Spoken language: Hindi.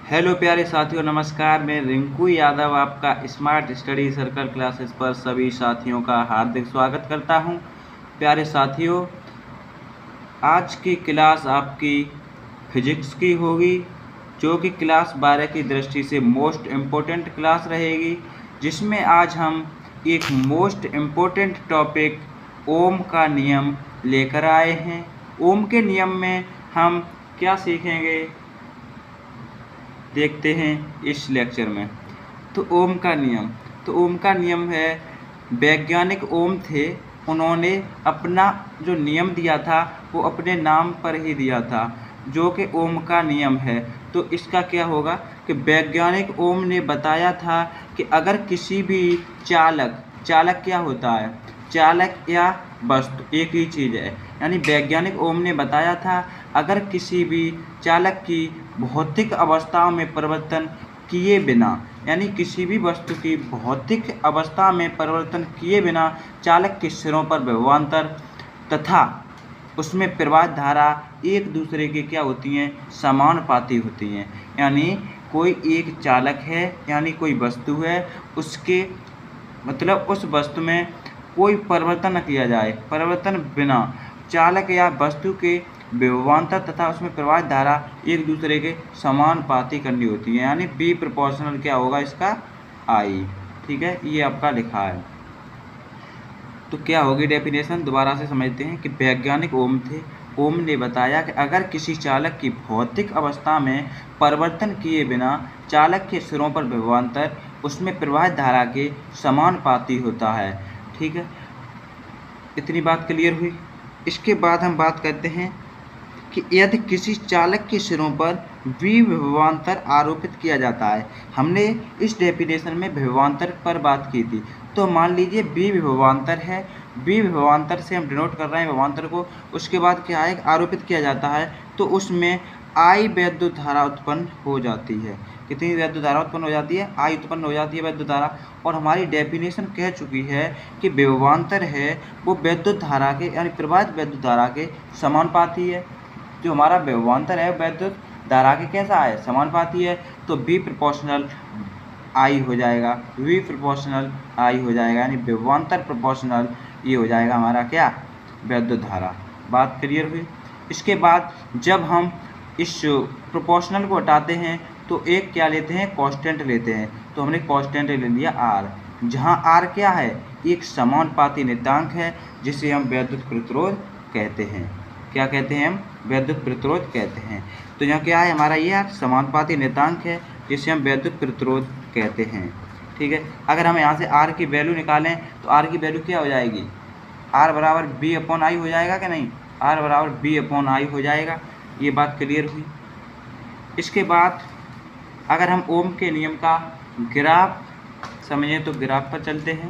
हेलो प्यारे साथियों, नमस्कार। मैं रिंकू यादव आपका स्मार्ट स्टडी सर्कल क्लासेस पर सभी साथियों का हार्दिक स्वागत करता हूं। प्यारे साथियों, आज की क्लास आपकी फिजिक्स की होगी, जो कि क्लास 12 की दृष्टि से मोस्ट इम्पोर्टेंट क्लास रहेगी, जिसमें आज हम एक मोस्ट इम्पोर्टेंट टॉपिक ओम का नियम लेकर आए हैं। ओम के नियम में हम क्या सीखेंगे, देखते हैं इस लेक्चर में। तो ओम का नियम है, वैज्ञानिक ओम थे, उन्होंने अपना जो नियम दिया था वो अपने नाम पर ही दिया था, जो कि ओम का नियम है। तो इसका क्या होगा कि वैज्ञानिक ओम ने बताया था कि अगर किसी भी चालक क्या होता है, चालक या वस्तु एक ही चीज़ है। यानी वैज्ञानिक ओम ने बताया था अगर किसी भी चालक की भौतिक अवस्थाओं में परिवर्तन किए बिना, यानी किसी भी वस्तु की भौतिक अवस्था में परिवर्तन किए बिना चालक के सिरों पर विभवांतर तथा उसमें प्रवाह धारा एक दूसरे के क्या होती हैं, समानुपाती होती हैं। यानी कोई एक चालक है, यानी कोई वस्तु है, उसके मतलब उस वस्तु में कोई परिवर्तन न किया जाए, परिवर्तन बिना चालक या वस्तु के विभवांतर तथा उसमें प्रवाह धारा एक दूसरे के समानुपाती करनी होती है। यानी बी प्रोपोर्शनल क्या होगा इसका, आई। ठीक है, ये आपका लिखा है। तो क्या होगी डेफिनेशन, दोबारा से समझते हैं कि वैज्ञानिक ओम थे, ओम ने बताया कि अगर किसी चालक की भौतिक अवस्था में परिवर्तन किए बिना चालक के सिरों पर विभवांतर उसमें प्रवाह धारा के समानुपाती होता है। ठीक है, इतनी बात क्लियर हुई। इसके बाद हम बात करते हैं कि यदि किसी चालक के सिरों पर विभवांतर आरोपित किया जाता है। हमने इस डेफिनेशन में विभवांतर पर बात की थी। तो मान लीजिए बी विभवांतर है, बी विभवांतर से हम डिनोट कर रहे हैं विभवांतर को। उसके बाद क्या है, आरोपित किया जाता है, तो उसमें आई वैद्युत धारा उत्पन्न हो जाती है। कितनी वैद्युत धारा उत्पन्न हो जाती है, आई उत्पन्न हो जाती है वैद्युत धारा। और हमारी डेफिनेशन कह चुकी है कि विभवांतर है वो वैद्युत धारा के, यानी प्रवाहित वैद्युत धारा के समानुपाती है। जो हमारा विभवांतर है वैद्युत धारा के कैसा है, समानुपाती है। तो बी प्रोपोर्शनल आई हो जाएगा, वी प्रोपोर्शनल आई हो जाएगा, यानी विभवांतर प्रोपोर्शनल ये हो जाएगा हमारा क्या, वैद्युत धारा। बात क्लियर हुई। इसके बाद जब हम इस प्रोपोर्शनल को हटाते हैं तो एक क्या लेते हैं, कांस्टेंट लेते हैं। तो हमने कांस्टेंट ले लिया आर, जहाँ आर क्या है, एक समानुपाती नियतांक है, जिसे हम वैद्युत प्रतिरोध कहते हैं। क्या कहते हैं हम, वैद्युत प्रतिरोध कहते हैं। तो यहाँ क्या है हमारा, ये समानुपाती नियतांक है, जिसे हम वैद्युत प्रतिरोध कहते हैं। ठीक है, अगर हम यहाँ से आर की वैल्यू निकालें तो आर की वैल्यू क्या हो जाएगी, आर बराबर बी अपॉन आई हो जाएगा कि नहीं, आर बराबर बी अपॉन आई हो जाएगा। ये बात क्लियर हुई। इसके बाद अगर हम ओम के नियम का ग्राफ समझें तो ग्राफ पर चलते हैं।